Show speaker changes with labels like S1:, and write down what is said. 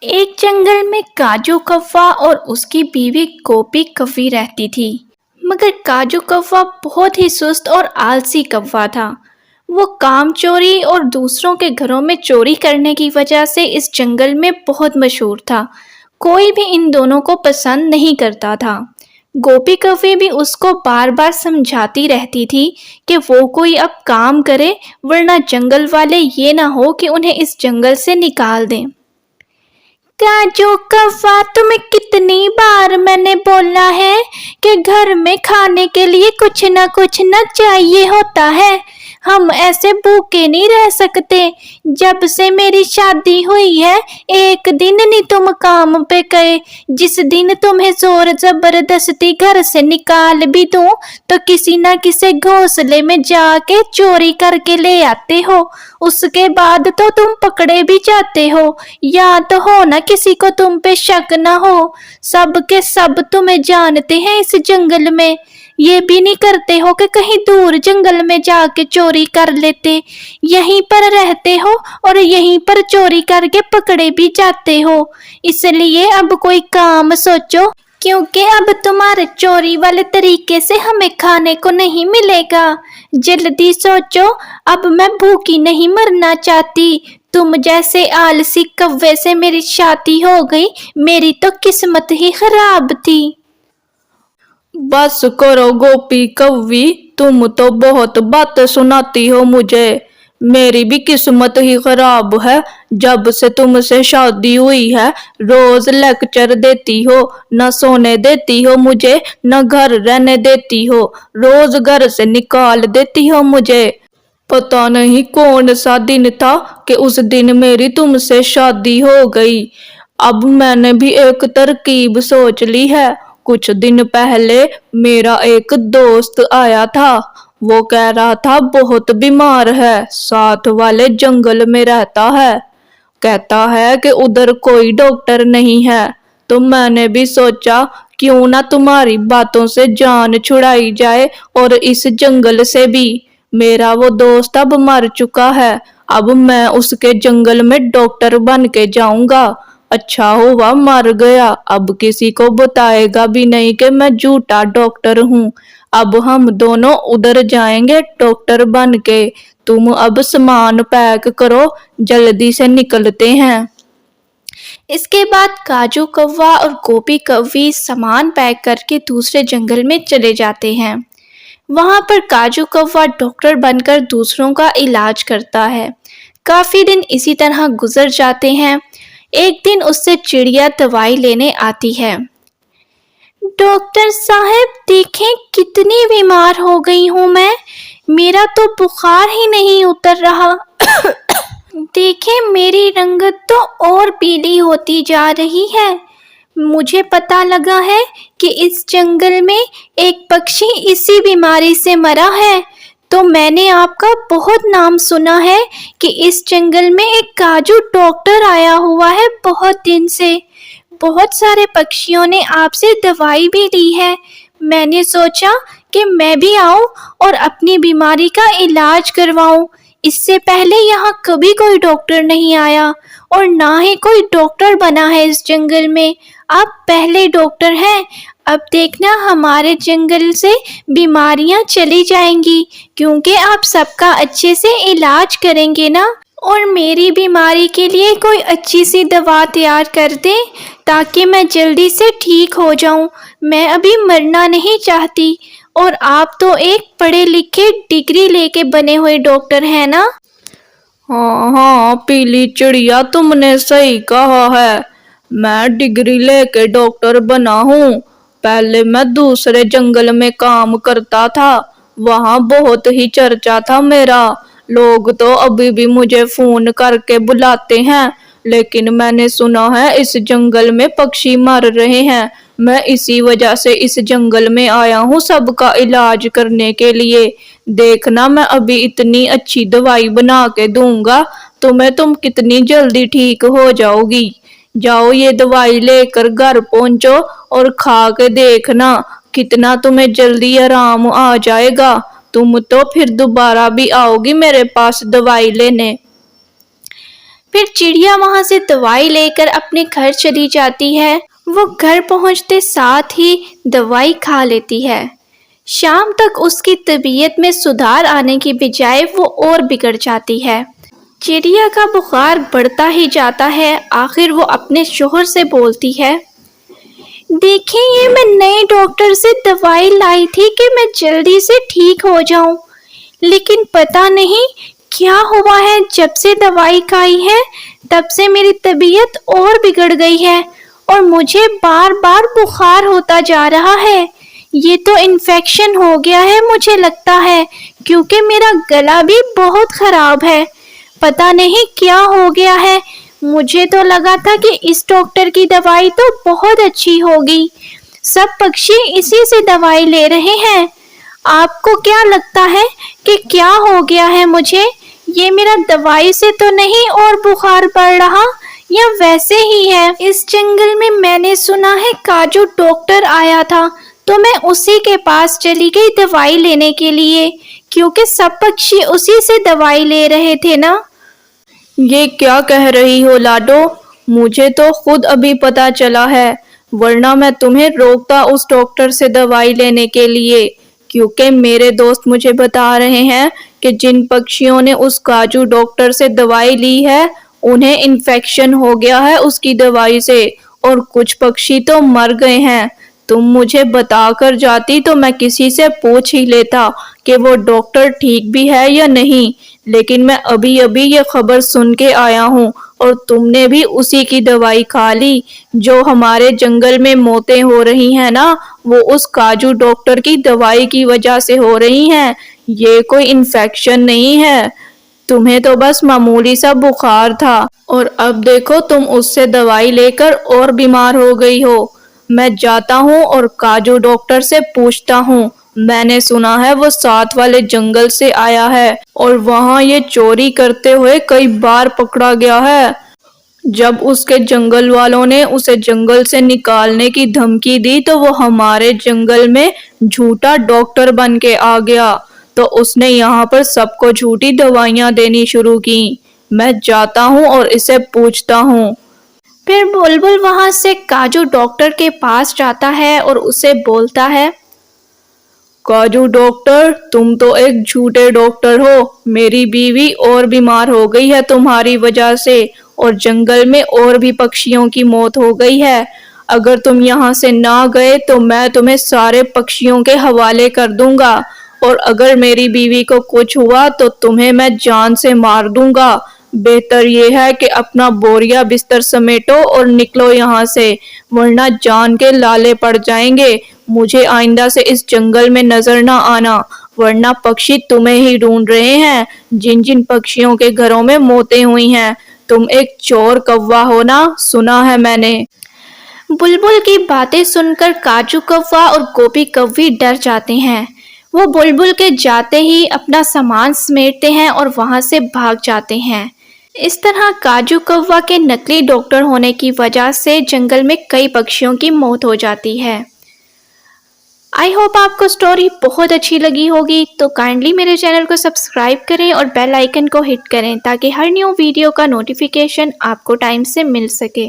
S1: ایک جنگل میں کاجو کوا اور اس کی بیوی گوپی کوی رہتی تھی، مگر کاجو کوا بہت ہی سست اور آلسی کوا تھا۔ وہ کام چوری اور دوسروں کے گھروں میں چوری کرنے کی وجہ سے اس جنگل میں بہت مشہور تھا۔ کوئی بھی ان دونوں کو پسند نہیں کرتا تھا۔ گوپی کوی بھی اس کو بار بار سمجھاتی رہتی تھی کہ وہ کوئی اب کام کرے، ورنہ جنگل والے یہ نہ ہو کہ انہیں اس جنگل سے نکال دیں۔ کاجو کوا، تمہیں کتنی بار میں نے بولا ہے کہ گھر میں کھانے کے لیے کچھ نہ چاہیے ہوتا ہے۔ ہم ایسے بھوکے نہیں رہ سکتے۔ جب سے میری شادی ہوئی ہے ایک دن نہیں تم کام پہ گئے۔ جس دن تمہیں زور زبردستی گھر سے نکال بھی دوں تو کسی نہ کسی گھونسلے میں جا کے چوری کر کے لے آتے ہو، اس کے بعد تو تم پکڑے بھی جاتے ہو۔ یا تو ہو نا کسی کو تم پہ شک نہ ہو۔ سب کے سب تمہیں جانتے ہیں اس جنگل میں۔ یہ بھی نہیں کرتے ہو کہ کہیں دور جنگل میں جا کے چوری کر لیتے، یہیں پر رہتے ہو اور یہیں پر چوری کر کے پکڑے بھی جاتے ہو۔ اس لیے اب کوئی کام سوچو، کیونکہ اب تمہارے چوری والے طریقے سے ہمیں کھانے کو نہیں ملے گا۔ جلدی سوچو، اب میں بھوکی نہیں مرنا چاہتی۔ تم جیسے آلسی کوے سے میری شادی ہو گئی، میری تو قسمت ہی خراب تھی۔
S2: بس کرو گوپی کوی، تم تو بہت باتیں سناتی ہو مجھے۔ میری بھی قسمت ہی خراب ہے۔ جب سے تم سے شادی ہوئی ہے روز لیکچر دیتی ہو، نہ سونے دیتی ہو مجھے، نہ گھر رہنے دیتی ہو، روز گھر سے نکال دیتی ہو مجھے۔ پتہ نہیں کون سا دن تھا کہ اس دن میری تم سے شادی ہو گئی۔ اب میں نے بھی ایک ترکیب سوچ لی ہے۔ کچھ دن پہلے میرا ایک دوست آیا تھا۔ وہ کہہ رہا تھا بہت بیمار ہے، ساتھ والے جنگل میں رہتا ہے، کہتا ہے کہ ادھر کوئی ڈاکٹر نہیں ہے۔ تو میں نے بھی سوچا کیوں نہ تمہاری باتوں سے جان چھڑائی جائے اور اس جنگل سے بھی۔ میرا وہ دوست اب مر چکا ہے، اب میں اس کے جنگل میں ڈاکٹر بن کے جاؤں گا۔ اچھا ہوا مر گیا، اب کسی کو بتائے گا بھی نہیں کہ میں جھوٹا ڈاکٹر ہوں۔ اب ہم دونوں ادھر جائیں گے ڈاکٹر بن کے۔ تم اب سامان پیک کرو، جلدی سے نکلتے ہیں۔
S1: اس کے بعد کاجو کوا اور گوپی کوی سامان پیک کر کے دوسرے جنگل میں چلے جاتے ہیں۔ وہاں پر کاجو کوا ڈاکٹر بن کر دوسروں کا علاج کرتا ہے۔ کافی دن اسی طرح گزر جاتے ہیں۔ ایک دن اس سے چڑیا دوائی لینے آتی ہے۔ ڈاکٹر صاحب دیکھیں کتنی بیمار ہو گئی ہوں میں، میرا تو بخار ہی نہیں اتر رہا۔ دیکھیں میری رنگت تو اور پیلی ہوتی جا رہی ہے۔ مجھے پتہ لگا ہے کہ اس جنگل میں ایک پکشی اسی بیماری سے مرا ہے، تو میں نے آپ کا بہت نام سنا ہے کہ اس جنگل میں ایک کاجو ڈاکٹر آیا ہوا ہے بہت دن سے۔ بہت سارے پکشیوں نے آپ سے دوائی بھی لی ہے۔ میں نے سوچا کہ میں بھی آؤں اور اپنی بیماری کا علاج کرواؤں۔ اس سے پہلے یہاں کبھی کوئی ڈاکٹر نہیں آیا اور نہ ہی کوئی ڈاکٹر بنا ہے اس جنگل میں۔ آپ پہلے ڈاکٹر ہیں۔ اب دیکھنا ہمارے جنگل سے بیماریاں چلی جائیں گی، کیونکہ آپ سب کا اچھے سے علاج کریں گے نا۔ اور میری بیماری کے لیے کوئی اچھی سی دوا تیار کر دیں تاکہ میں جلدی سے ٹھیک ہو جاؤں۔ میں ابھی مرنا نہیں چاہتی، اور آپ تو ایک پڑھے لکھے ڈگری لے کے بنے ہوئے ڈاکٹر ہیں نا۔
S2: ہاں پیلی چڑیا، تم نے صحیح کہا ہے، میں ڈگری لے کے ڈاکٹر بنا ہوں۔ پہلے میں دوسرے جنگل میں کام کرتا تھا، وہاں بہت ہی چرچا تھا میرا، لوگ تو ابھی بھی مجھے فون کر کے بلاتے ہیں۔ لیکن میں نے سنا ہے اس جنگل میں پکشی مر رہے ہیں، میں اسی وجہ سے اس جنگل میں آیا ہوں سب کا علاج کرنے کے لیے۔ دیکھنا میں ابھی اتنی اچھی دوائی بنا کے دوں گا تم کتنی جلدی ٹھیک ہو جاؤ گی۔ جاؤ یہ دوائی لے کر گھر پہنچو اور کھا کے دیکھنا کتنا تمہیں جلدی آرام آ جائے گا۔ تم تو پھر دوبارہ بھی آؤ گی میرے پاس دوائی لینے۔
S1: پھر چڑیا وہاں سے دوائی لے کر اپنے گھر چلی جاتی ہے۔ وہ گھر پہنچتے ساتھ ہی دوائی کھا لیتی ہے۔ شام تک اس کی طبیعت میں سدھار آنے کی بجائے وہ اور بگڑ جاتی ہے۔ چڑیا کا بخار بڑھتا ہی جاتا ہے۔ آخر وہ اپنے شوہر سے بولتی ہے، دیکھیں یہ میں نئے ڈاکٹر سے دوائی لائی تھی کہ میں جلدی سے ٹھیک ہو جاؤں، لیکن پتہ نہیں کیا ہوا ہے، جب سے دوائی کھائی ہے تب سے میری طبیعت اور بگڑ گئی ہے اور مجھے بار بار بخار ہوتا جا رہا ہے۔ یہ تو انفیکشن ہو گیا ہے مجھے لگتا ہے، کیونکہ میرا گلا بھی بہت خراب ہے۔ پتہ نہیں کیا ہو گیا ہے، مجھے تو لگا تھا کہ اس ڈاکٹر کی دوائی تو بہت اچھی ہوگی، سب پکشی اسی سے دوائی لے رہے ہیں۔ آپ کو کیا لگتا ہے کہ کیا ہو گیا ہے مجھے؟ یہ میرا دوائی سے تو نہیں اور بخار بڑھ رہا، یا ویسے ہی ہے؟ اس جنگل میں نے سنا ہے کاجو ڈاکٹر آیا تھا، تو میں اسی کے پاس چلی گئی دوائی لینے کے لیے، کیونکہ سب پکشی اسی سے دوائی لے رہے تھے نا۔
S2: یہ کیا کہہ رہی ہو لاڈو؟ مجھے تو خود ابھی پتا چلا ہے، ورنہ میں تمہیں روکتا اس ڈاکٹر سے دوائی لینے کے لیے، کیونکہ میرے دوست مجھے بتا رہے ہیں کہ جن پکشیوں نے اس کاجو ڈاکٹر سے دوائی لی ہے انہیں انفیکشن ہو گیا ہے اس کی دوائی سے، اور کچھ پکشی تو مر گئے ہیں۔ تم مجھے بتا کر جاتی تو میں کسی سے پوچھ ہی لیتا کہ وہ ڈاکٹر ٹھیک بھی ہے یا نہیں، لیکن میں ابھی یہ خبر سن کے آیا ہوں، اور تم نے بھی اسی کی دوائی کھا لی۔ جو ہمارے جنگل میں موتیں ہو رہی ہیں نا، وہ اس کاجو ڈاکٹر کی دوائی کی وجہ سے ہو رہی ہیں۔ یہ کوئی انفیکشن نہیں ہے، تمہیں تو بس معمولی سا بخار تھا، اور اب دیکھو تم اس سے دوائی لے کر اور بیمار ہو گئی ہو۔ میں جاتا ہوں اور کاجو ڈاکٹر سے پوچھتا ہوں، میں نے سنا ہے وہ ساتھ والے جنگل سے آیا ہے اور وہاں یہ چوری کرتے ہوئے کئی بار پکڑا گیا ہے۔ جب اس کے جنگل والوں نے اسے جنگل سے نکالنے کی دھمکی دی تو وہ ہمارے جنگل میں جھوٹا ڈاکٹر بن کے آ گیا، تو اس نے یہاں پر سب کو جھوٹی دوائیاں دینی شروع کی۔ میں جاتا ہوں اور اسے پوچھتا ہوں۔
S1: پھر بلبل وہاں سے کاجو ڈاکٹر کے پاس جاتا ہے اور اسے بولتا ہے،
S2: کاجو ڈاکٹر، تم تو ایک جھوٹے ڈاکٹر ہو، میری بیوی اور بیمار ہو گئی ہے تمہاری وجہ سے، اور جنگل میں اور بھی پکشیوں کی موت ہو گئی ہے۔ اگر تم یہاں سے نہ گئے تو میں تمہیں سارے پکشیوں کے حوالے کر دوں گا، اور اگر میری بیوی کو کچھ ہوا تو تمہیں میں جان سے مار دوں گا۔ بہتر یہ ہے کہ اپنا بوریا بستر سمیٹو اور نکلو یہاں سے، ورنہ جان کے لالے پڑ جائیں گے۔ مجھے آئندہ سے اس جنگل میں نظر نہ آنا، ورنہ پکشی تمہیں ہی ڈھونڈ رہے ہیں، جن پکشیوں کے گھروں میں موتیں ہوئی ہیں۔ تم ایک چور کوا ہو نا، سنا ہے میں نے۔
S1: بلبل کی باتیں سن کر کاجو کوا اور گوپی کوی ڈر جاتے ہیں۔ وہ بلبل کے جاتے ہی اپنا سامان سمیٹتے ہیں اور وہاں سے بھاگ جاتے ہیں۔ اس طرح کاجو کوا کے نکلی ڈاکٹر ہونے کی وجہ سے جنگل میں کئی پکشیوں کی موت ہو جاتی ہے۔ آئی ہوپ آپ کو سٹوری بہت اچھی لگی ہوگی، تو کائنڈلی میرے چینل کو سبسکرائب کریں اور بیل آئیکن کو ہٹ کریں تاکہ ہر نیو ویڈیو کا نوٹیفیکیشن آپ کو ٹائم سے مل سکے۔